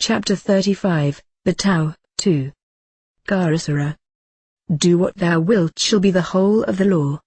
Chapter 35, The Tao, 2. Garasara. Do what thou wilt shall be the whole of the law.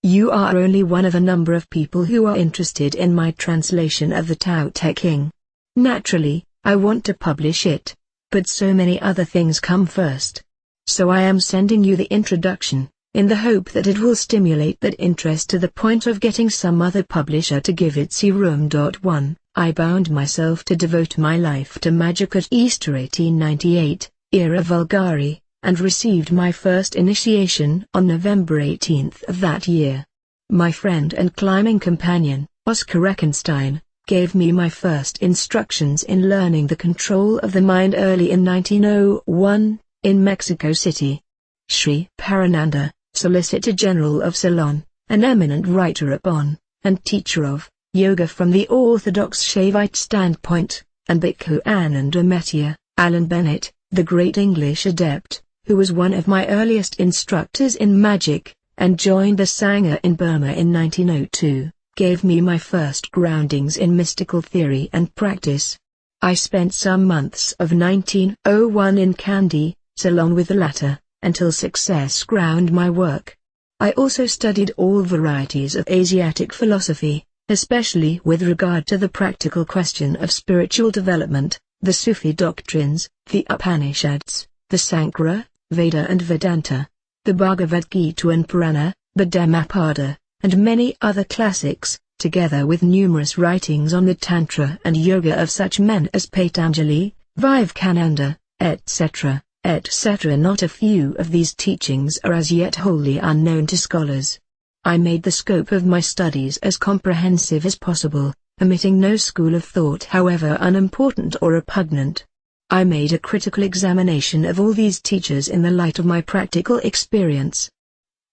You are only one of a number of people who are interested in my translation of the Tao Te Ching. Naturally, I want to publish it, but so many other things come first. So I am sending you the introduction, in the hope that it will stimulate that interest to the point of getting some other publisher to give it room. 1. I bound myself to devote my life to magic at Easter 1898, era Vulgari, and received my first initiation on November 18 of that year. My friend and climbing companion, Oscar Rechenstein, gave me my first instructions in learning the control of the mind early in 1901, in Mexico City. Sri Parananda, Solicitor General of Ceylon, an eminent writer upon, and teacher of, yoga from the orthodox Shaivite standpoint, and Bhikkhu Anandamathya, Alan Bennett, the great English adept, who was one of my earliest instructors in magic, and joined the Sangha in Burma in 1902, gave me my first groundings in mystical theory and practice. I spent some months of 1901 in Kandy, Ceylon with the latter, until success ground my work. I also studied all varieties of Asiatic philosophy, especially with regard to the practical question of spiritual development, the Sufi doctrines, the Upanishads, the Sankara, Veda and Vedanta, the Bhagavad Gita and Purana, the Dhammapada, and many other classics, together with numerous writings on the Tantra and Yoga of such men as Patanjali, Vivekananda, etc., etc. Not a few of these teachings are as yet wholly unknown to scholars. I made the scope of my studies as comprehensive as possible, omitting no school of thought however unimportant or repugnant. I made a critical examination of all these teachers in the light of my practical experience.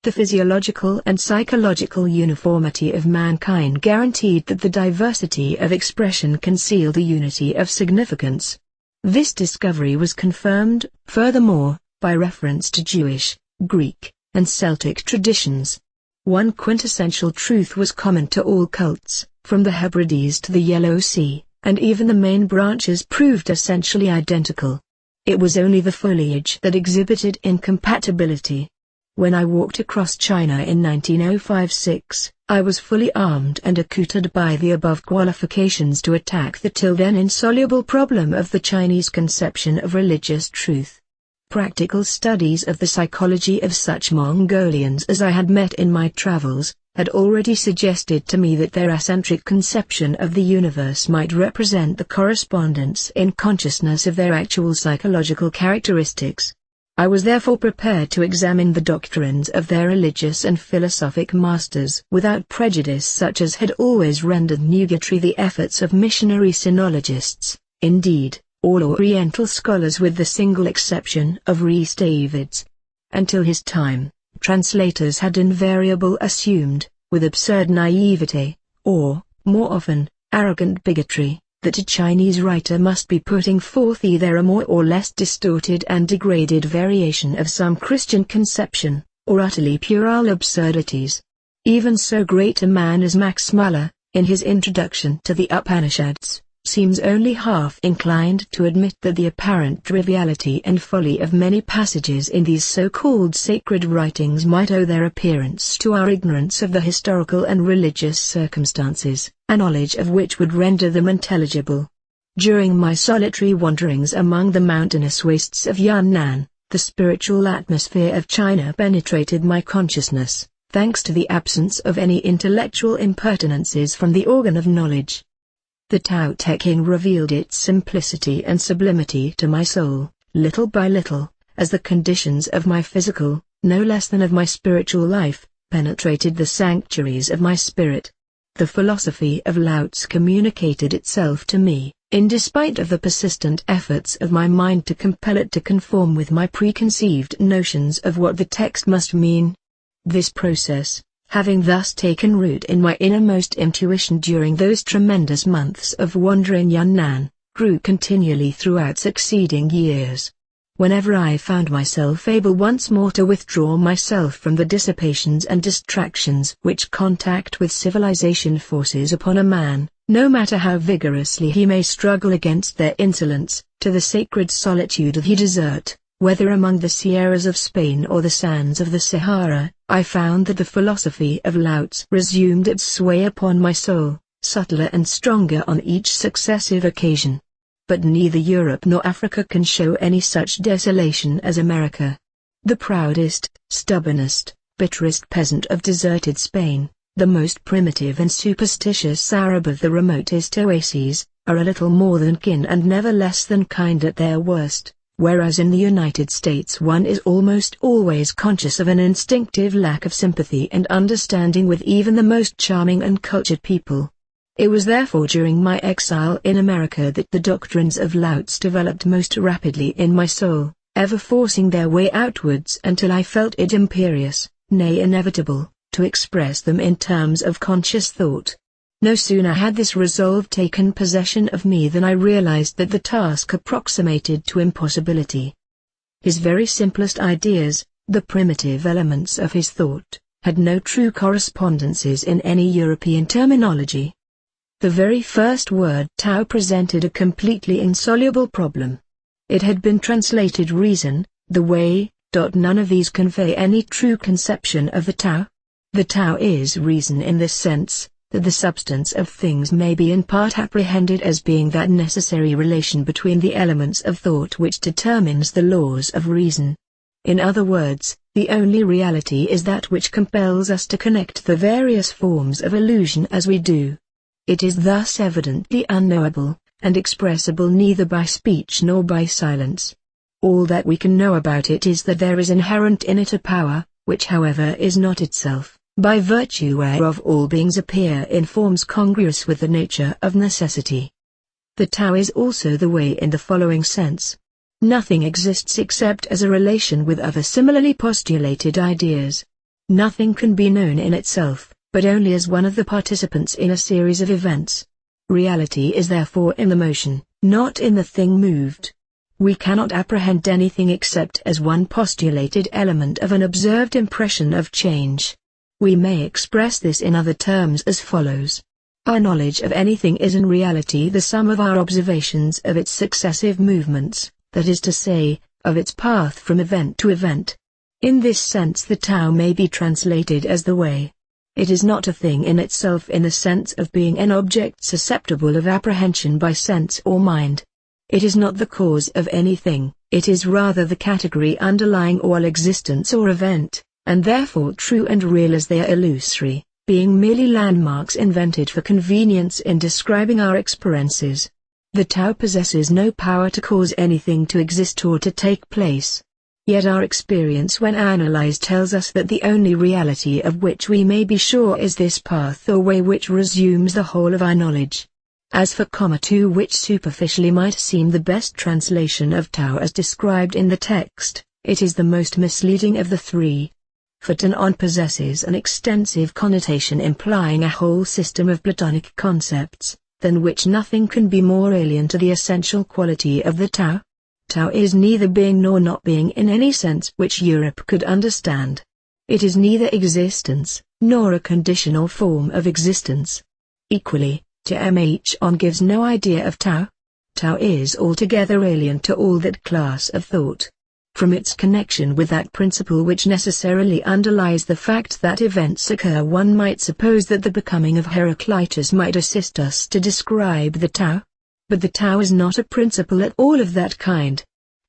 The physiological and psychological uniformity of mankind guaranteed that the diversity of expression concealed the unity of significance. This discovery was confirmed, furthermore, by reference to Jewish, Greek, and Celtic traditions. One quintessential truth was common to all cults, from the Hebrides to the Yellow Sea, and even the main branches proved essentially identical. It was only the foliage that exhibited incompatibility. When I walked across China in 1905-06, I was fully armed and accoutred by the above qualifications to attack the till then insoluble problem of the Chinese conception of religious truth. Practical studies of the psychology of such Mongolians as I had met in my travels, had already suggested to me that their eccentric conception of the universe might represent the correspondence in consciousness of their actual psychological characteristics. I was therefore prepared to examine the doctrines of their religious and philosophic masters without prejudice such as had always rendered nugatory the efforts of missionary sinologists. Indeed, all Oriental scholars with the single exception of Rhys Davids. Until his time, translators had invariably assumed, with absurd naivete, or, more often, arrogant bigotry, that a Chinese writer must be putting forth either a more or less distorted and degraded variation of some Christian conception, or utterly puerile absurdities. Even so great a man as Max Muller, in his introduction to the Upanishads, seems only half inclined to admit that the apparent triviality and folly of many passages in these so-called sacred writings might owe their appearance to our ignorance of the historical and religious circumstances, a knowledge of which would render them intelligible. During my solitary wanderings among the mountainous wastes of Yunnan, the spiritual atmosphere of China penetrated my consciousness, thanks to the absence of any intellectual impertinences from the organ of knowledge. The Tao Te Ching revealed its simplicity and sublimity to my soul, little by little, as the conditions of my physical, no less than of my spiritual life, penetrated the sanctuaries of my spirit. The philosophy of Lao Tzu communicated itself to me, in despite of the persistent efforts of my mind to compel it to conform with my preconceived notions of what the text must mean. This process, having thus taken root in my innermost intuition during those tremendous months of wandering Yunnan, grew continually throughout succeeding years. Whenever I found myself able once more to withdraw myself from the dissipations and distractions which contact with civilization forces upon a man, no matter how vigorously he may struggle against their insolence, to the sacred solitude of the desert, whether among the Sierras of Spain or the sands of the Sahara, I found that the philosophy of Lao-Tzu resumed its sway upon my soul, subtler and stronger on each successive occasion. But neither Europe nor Africa can show any such desolation as America. The proudest, stubbornest, bitterest peasant of deserted Spain, the most primitive and superstitious Arab of the remotest oases, are a little more than kin and never less than kind at their worst, whereas in the United States one is almost always conscious of an instinctive lack of sympathy and understanding with even the most charming and cultured people. It was therefore during my exile in America that the doctrines of Lao-Tzu developed most rapidly in my soul, ever forcing their way outwards until I felt it imperious, nay inevitable, to express them in terms of conscious thought. No sooner had this resolve taken possession of me than I realized that the task approximated to impossibility. His very simplest ideas, the primitive elements of his thought, had no true correspondences in any European terminology. The very first word Tao presented a completely insoluble problem. It had been translated reason, the way. None of these convey any true conception of the Tao. The Tao is reason in this sense, that the substance of things may be in part apprehended as being that necessary relation between the elements of thought which determines the laws of reason. In other words, the only reality is that which compels us to connect the various forms of illusion as we do. It is thus evidently unknowable, and expressible neither by speech nor by silence. All that we can know about it is that there is inherent in it a power, which however is not itself, by virtue whereof all beings appear in forms congruous with the nature of necessity. The Tao is also the way in the following sense. Nothing exists except as a relation with other similarly postulated ideas. Nothing can be known in itself, but only as one of the participants in a series of events. Reality is therefore in the motion, not in the thing moved. We cannot apprehend anything except as one postulated element of an observed impression of change. We may express this in other terms as follows. Our knowledge of anything is in reality the sum of our observations of its successive movements, that is to say, of its path from event to event. In this sense the Tao may be translated as the way. It is not a thing in itself in the sense of being an object susceptible of apprehension by sense or mind. It is not the cause of anything, it is rather the category underlying all existence or event, and therefore true and real as they are illusory, being merely landmarks invented for convenience in describing our experiences. The Tao possesses no power to cause anything to exist or to take place. Yet our experience when analyzed tells us that the only reality of which we may be sure is this path or way which resumes the whole of our knowledge. As for (2) which superficially might seem the best translation of Tao as described in the text, it is the most misleading of the three. For Ta'an possesses an extensive connotation implying a whole system of Platonic concepts, than which nothing can be more alien to the essential quality of the Tao. Tao is neither being nor not being in any sense which Europe could understand. It is neither existence, nor a conditional form of existence. Equally, Ta'an gives no idea of Tao. Tao is altogether alien to all that class of thought. From its connection with that principle which necessarily underlies the fact that events occur, one might suppose that the becoming of Heraclitus might assist us to describe the Tao. But the Tao is not a principle at all of that kind.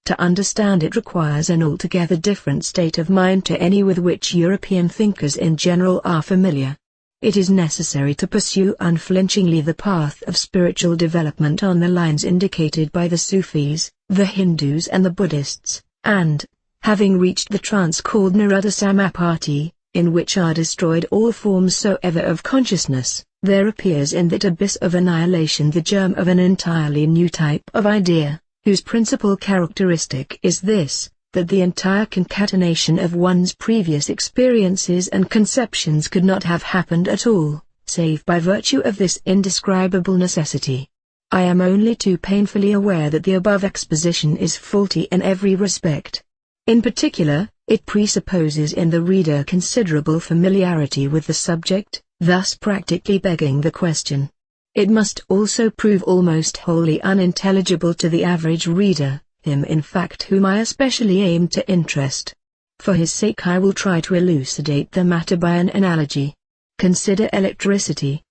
To understand it requires an altogether different state of mind to any with which European thinkers in general are familiar. It is necessary to pursue unflinchingly the path of spiritual development on the lines indicated by the Sufis, the Hindus and the Buddhists, and, having reached the trance called Niruddha Samapatti, in which are destroyed all forms soever of consciousness, there appears in that abyss of annihilation the germ of an entirely new type of idea, whose principal characteristic is this, that the entire concatenation of one's previous experiences and conceptions could not have happened at all, save by virtue of this indescribable necessity. I am only too painfully aware that the above exposition is faulty in every respect. In particular, it presupposes in the reader considerable familiarity with the subject, thus practically begging the question. It must also prove almost wholly unintelligible to the average reader, him in fact whom I especially aim to interest. For his sake I will try to elucidate the matter by an analogy. Consider electricity.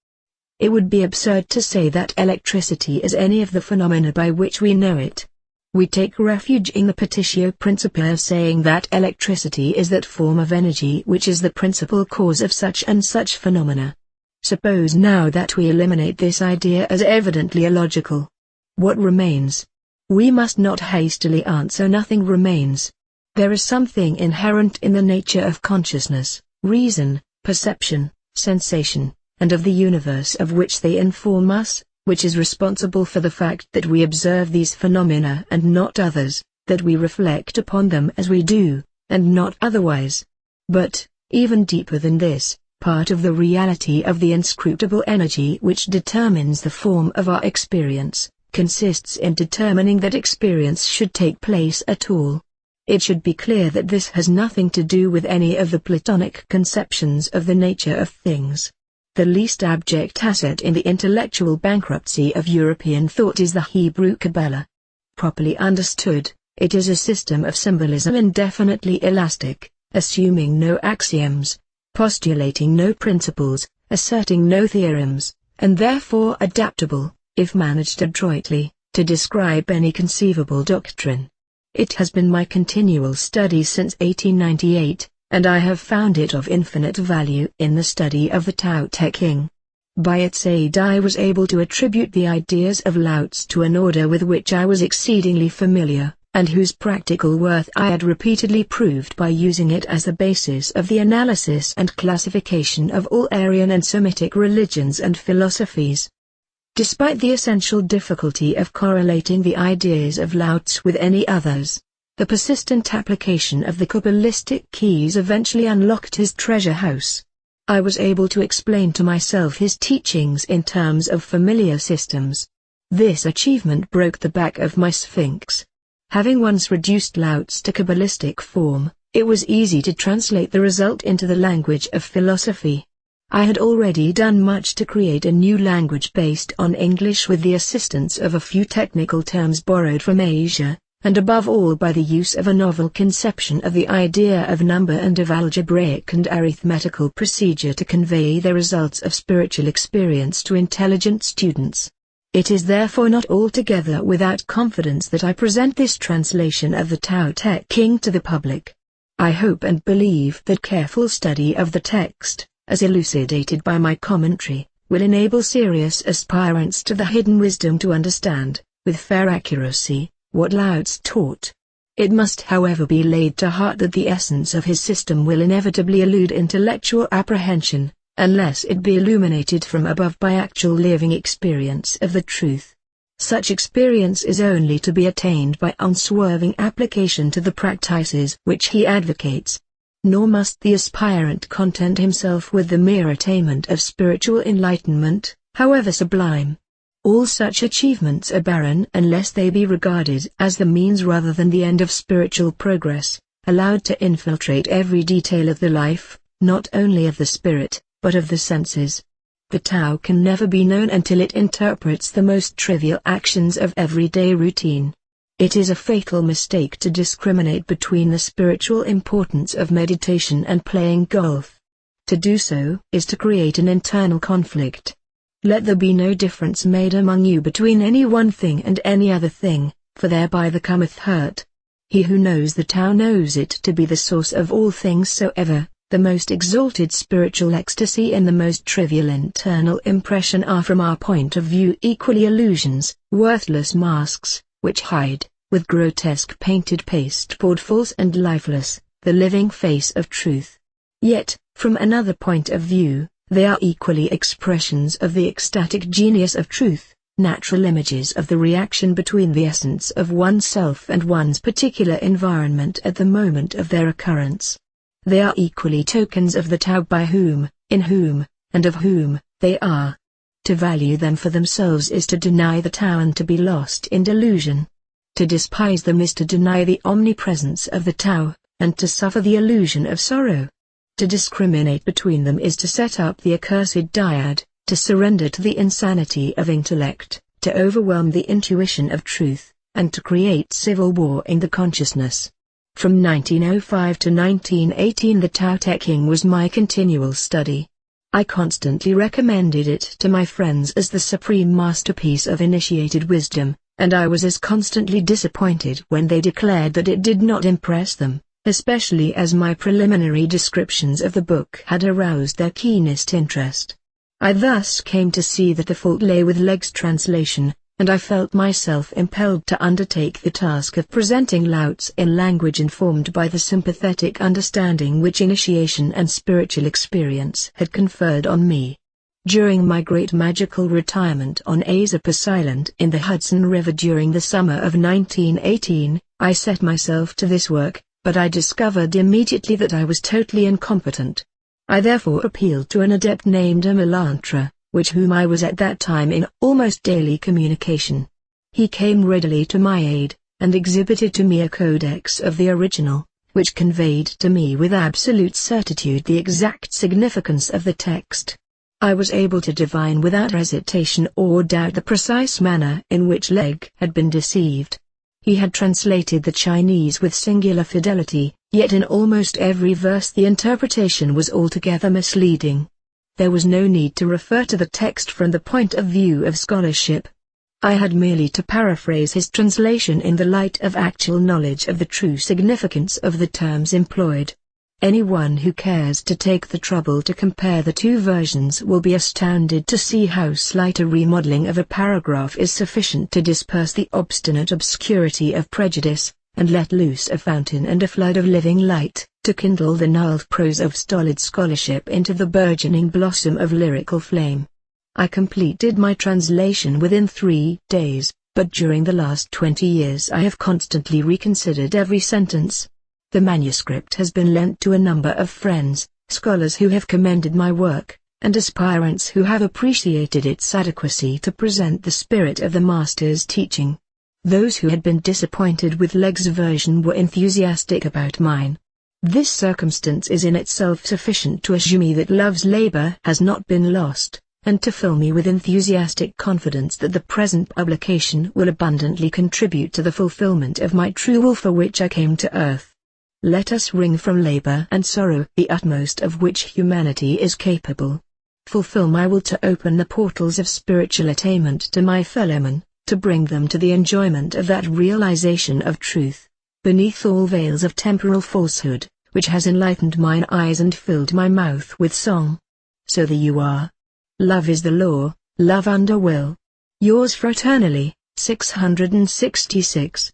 It would be absurd to say that electricity is any of the phenomena by which we know it. We take refuge in the petitio principia of saying that electricity is that form of energy which is the principal cause of such and such phenomena. Suppose now that we eliminate this idea as evidently illogical. What remains? We must not hastily answer nothing remains. There is something inherent in the nature of consciousness, reason, perception, sensation, and of the universe of which they inform us, which is responsible for the fact that we observe these phenomena and not others, that we reflect upon them as we do, and not otherwise. But, even deeper than this, part of the reality of the inscrutable energy which determines the form of our experience, consists in determining that experience should take place at all. It should be clear that this has nothing to do with any of the Platonic conceptions of the nature of things. The least abject asset in the intellectual bankruptcy of European thought is the Hebrew Qabalah. Properly understood, it is a system of symbolism indefinitely elastic, assuming no axioms, postulating no principles, asserting no theorems, and therefore adaptable, if managed adroitly, to describe any conceivable doctrine. It has been my continual study since 1898, and I have found it of infinite value in the study of the Tao Te Ching. By its aid I was able to attribute the ideas of Lao Tzu to an order with which I was exceedingly familiar, and whose practical worth I had repeatedly proved by using it as the basis of the analysis and classification of all Aryan and Semitic religions and philosophies. Despite the essential difficulty of correlating the ideas of Lao Tzu with any others, the persistent application of the Kabbalistic keys eventually unlocked his treasure house. I was able to explain to myself his teachings in terms of familiar systems. This achievement broke the back of my Sphinx. Having once reduced Lao Tzu to Kabbalistic form, it was easy to translate the result into the language of philosophy. I had already done much to create a new language based on English with the assistance of a few technical terms borrowed from Asia, and above all by the use of a novel conception of the idea of number and of algebraic and arithmetical procedure to convey the results of spiritual experience to intelligent students. It is therefore not altogether without confidence that I present this translation of the Tao Te Ching to the public. I hope and believe that careful study of the text, as elucidated by my commentary, will enable serious aspirants to the hidden wisdom to understand, with fair accuracy, what Lao Tzu taught. It must however be laid to heart that the essence of his system will inevitably elude intellectual apprehension, unless it be illuminated from above by actual living experience of the truth. Such experience is only to be attained by unswerving application to the practices which he advocates. Nor must the aspirant content himself with the mere attainment of spiritual enlightenment, however sublime. All such achievements are barren unless they be regarded as the means rather than the end of spiritual progress, allowed to infiltrate every detail of the life, not only of the spirit, but of the senses. The Tao can never be known until it interprets the most trivial actions of everyday routine. It is a fatal mistake to discriminate between the spiritual importance of meditation and playing golf. To do so is to create an internal conflict. Let there be no difference made among you between any one thing and any other thing, for thereby there cometh hurt. He who knows the Tao knows it to be the source of all things soever. The most exalted spiritual ecstasy and the most trivial internal impression are from our point of view equally illusions, worthless masks, which hide, with grotesque painted pasteboard false and lifeless, the living face of truth. Yet, from another point of view, they are equally expressions of the ecstatic genius of truth, natural images of the reaction between the essence of oneself and one's particular environment at the moment of their occurrence. They are equally tokens of the Tao by whom, in whom, and of whom, they are. To value them for themselves is to deny the Tao and to be lost in delusion. To despise them is to deny the omnipresence of the Tao, and to suffer the illusion of sorrow. To discriminate between them is to set up the accursed dyad, to surrender to the insanity of intellect, to overwhelm the intuition of truth, and to create civil war in the consciousness. From 1905 to 1918 the Tao Te Ching was my continual study. I constantly recommended it to my friends as the supreme masterpiece of initiated wisdom, and I was as constantly disappointed when they declared that it did not impress them, especially as my preliminary descriptions of the book had aroused their keenest interest. I thus came to see that the fault lay with Legg's translation, and I felt myself impelled to undertake the task of presenting Lao Tzu in language informed by the sympathetic understanding which initiation and spiritual experience had conferred on me. During my great magical retirement on Asopus Island in the Hudson River during the summer of 1918, I set myself to this work, but I discovered immediately that I was totally incompetent. I therefore appealed to an adept named Aleister, with whom I was at that time in almost daily communication. He came readily to my aid, and exhibited to me a codex of the original, which conveyed to me with absolute certitude the exact significance of the text. I was able to divine without hesitation or doubt the precise manner in which Legg had been deceived. He had translated the Chinese with singular fidelity, yet in almost every verse the interpretation was altogether misleading. There was no need to refer to the text from the point of view of scholarship. I had merely to paraphrase his translation in the light of actual knowledge of the true significance of the terms employed. Anyone who cares to take the trouble to compare the two versions will be astounded to see how slight a remodeling of a paragraph is sufficient to disperse the obstinate obscurity of prejudice, and let loose a fountain and a flood of living light, to kindle the gnarled prose of stolid scholarship into the burgeoning blossom of lyrical flame. I completed my translation within 3 days, but during the last 20 years I have constantly reconsidered every sentence. The manuscript has been lent to a number of friends, scholars who have commended my work, and aspirants who have appreciated its adequacy to present the spirit of the master's teaching. Those who had been disappointed with Legg's version were enthusiastic about mine. This circumstance is in itself sufficient to assure me that love's labor has not been lost, and to fill me with enthusiastic confidence that the present publication will abundantly contribute to the fulfillment of my true will for which I came to earth. Let us wring from labor and sorrow the utmost of which humanity is capable. Fulfill my will to open the portals of spiritual attainment to my fellowmen, to bring them to the enjoyment of that realization of truth, beneath all veils of temporal falsehood, which has enlightened mine eyes and filled my mouth with song. So the you are. Love is the law, love under will. Yours fraternally, 666.